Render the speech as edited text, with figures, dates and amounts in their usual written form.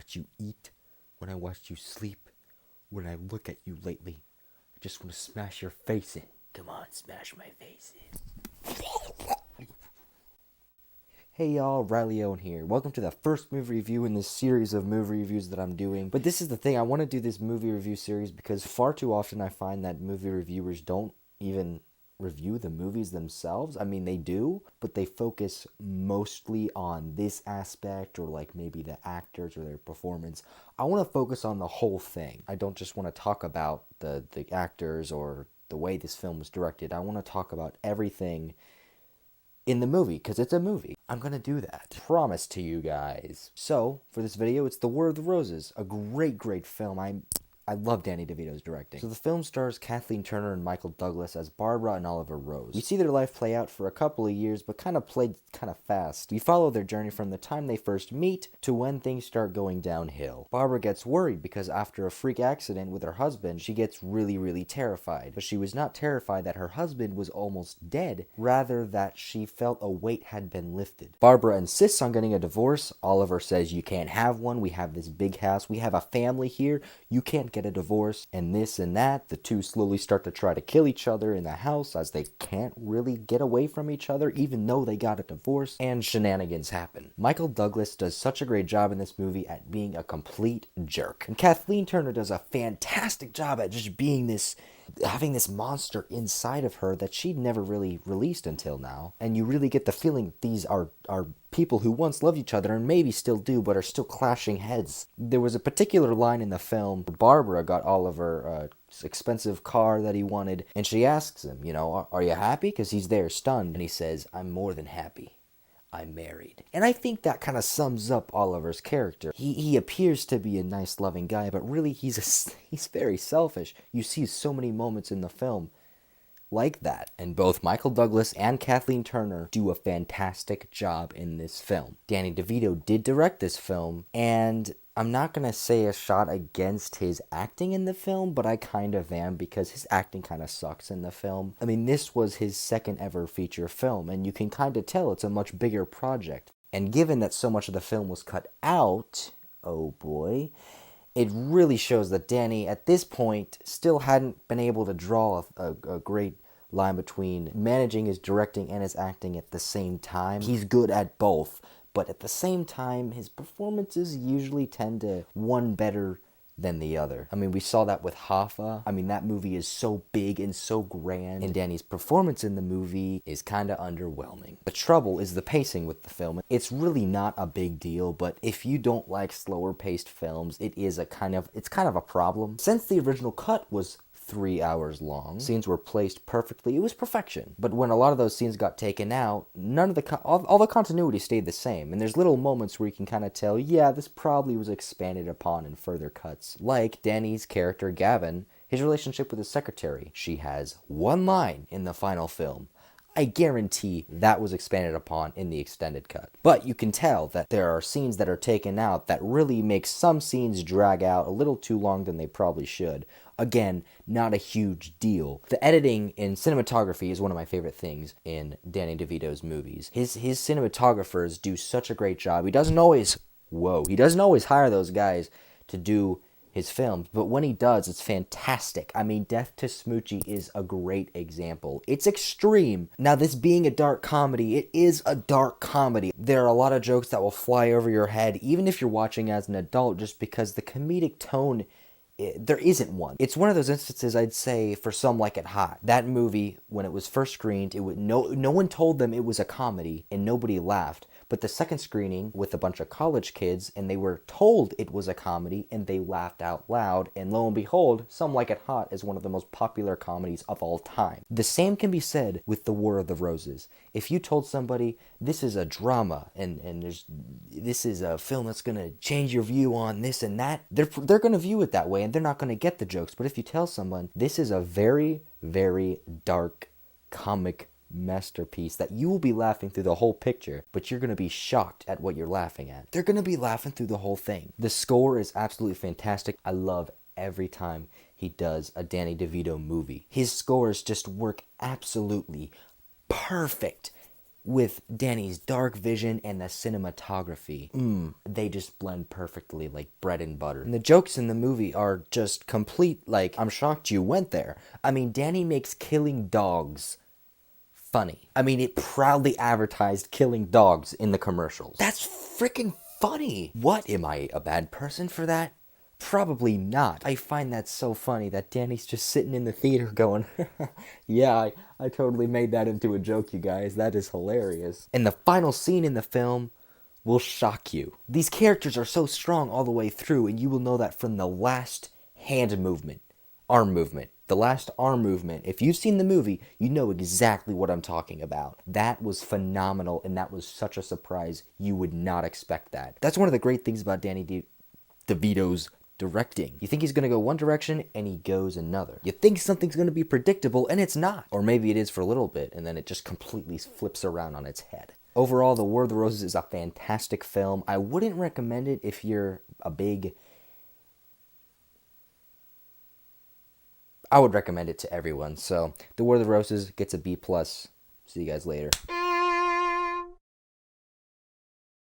watch you eat, when I watch you sleep, when I look at you lately, I just want to smash your face in. Come on, smash my face in. Hey y'all, Riley Owen here. Welcome to the first movie review in this series of movie reviews that I'm doing. But this is the thing, I want to do this movie review series because far too often I find that movie reviewers don't even review the movies themselves. I mean, they do, but they focus mostly on this aspect or like maybe the actors or their performance. I want to focus on the whole thing. I don't just want to talk about the actors or the way this film was directed. I want to talk about everything in the movie, because it's a movie. I'm gonna do that. Promise to you guys. So, for this video, it's The War of the Roses. A great film. I love Danny DeVito's directing. So the film stars Kathleen Turner and Michael Douglas as Barbara and Oliver Rose. We see their life play out for a couple of years, but played fast. We follow their journey from the time they first meet to when things start going downhill. Barbara gets worried because after a freak accident with her husband, she gets really terrified. But she was not terrified that her husband was almost dead, rather that she felt a weight had been lifted. Barbara insists on getting a divorce. Oliver says, "You can't have one. We have this big house. We have a family here. You can't get a divorce," and this and that. The two slowly start to try to kill each other in the house as they can't really get away from each other even though they got a divorce, and shenanigans happen. Michael Douglas does such a great job in this movie at being a complete jerk, and Kathleen Turner does a fantastic job at just being having this monster inside of her that she'd never really released until now. And you really get the feeling that these are people who once loved each other and maybe still do, but are still clashing heads. There was a particular line in the film where Barbara got Oliver a expensive car that he wanted, and she asks him, are you happy? Because he's there stunned, and he says, "I'm more than happy. I'm married." And I think that kind of sums up Oliver's character. He appears to be a nice, loving guy, but really he's very selfish. You see so many moments in the film like that. And both Michael Douglas and Kathleen Turner do a fantastic job in this film. Danny DeVito did direct this film, and I'm not going to say a shot against his acting in the film, but I kind of am, because his acting kind of sucks in the film. I mean, this was his second ever feature film, and you can kind of tell it's a much bigger project. And given that so much of the film was cut out, oh boy, it really shows that Danny, at this point, still hadn't been able to draw a great line between managing his directing and his acting at the same time. He's good at both, but at the same time, his performances usually tend to one better than the other. I mean, we saw that with Hoffa. I mean, that movie is so big and so grand, and Danny's performance in the movie is kind of underwhelming. The trouble is the pacing with the film. It's really not a big deal, but if you don't like slower paced films, it's kind of a problem. Since the original cut was 3 hours long, scenes were placed perfectly. It was perfection. But when a lot of those scenes got taken out, all the continuity stayed the same. And there's little moments where you can kind of tell, yeah, this probably was expanded upon in further cuts. Like Danny's character, Gavin, his relationship with his secretary. She has one line in the final film. I guarantee that was expanded upon in the extended cut. But you can tell that there are scenes that are taken out that really make some scenes drag out a little too long than they probably should. Again, not a huge deal. The editing in cinematography is one of my favorite things in Danny DeVito's movies. His cinematographers do such a great job. He doesn't always hire those guys to do his films, but when he does, it's fantastic. I mean, Death to Smoochie is a great example. It's extreme. Now, this being a dark comedy, it is a dark comedy. There are a lot of jokes that will fly over your head, even if you're watching as an adult, just because the comedic tone, there isn't one. It's one of those instances, I'd say, for Some Like It Hot. That movie, when it was first screened, no one told them it was a comedy, and nobody laughed. But the second screening with a bunch of college kids, and they were told it was a comedy, and they laughed out loud, and lo and behold, Some Like It Hot is one of the most popular comedies of all time. The same can be said with The War of the Roses. If you told somebody, this is a drama, and this is a film that's going to change your view on this and that, they're going to view it that way, and they're not going to get the jokes. But if you tell someone, this is a very, very dark comic masterpiece that you will be laughing through the whole picture, but you're going to be shocked at what you're laughing at. They're going to be laughing through the whole thing. The score is absolutely fantastic. I love every time he does a Danny DeVito movie. His scores just work absolutely perfect. with Danny's dark vision and the cinematography. They just blend perfectly like bread and butter. And the jokes in the movie are just complete, like, I'm shocked you went there. I mean, Danny makes killing dogs funny. I mean, it proudly advertised killing dogs in the commercials. That's freaking funny. What, am I a bad person for that? Probably not. I find that so funny that Danny's just sitting in the theater going, yeah, I totally made that into a joke, you guys. That is hilarious. And the final scene in the film will shock you. These characters are so strong all the way through, and you will know that from the last hand movement, arm movement. The last arm movement, if you've seen the movie, you know exactly what I'm talking about. That was phenomenal, and that was such a surprise. You would not expect that. That's one of the great things about Danny DeVito's directing. You think he's going to go one direction, and he goes another. You think something's going to be predictable, and it's not. Or maybe it is for a little bit, and then it just completely flips around on its head. Overall, The War of the Roses is a fantastic film. I wouldn't recommend it if you're a big... I would recommend it to everyone. So, The War of the Roses gets a B+. See you guys later.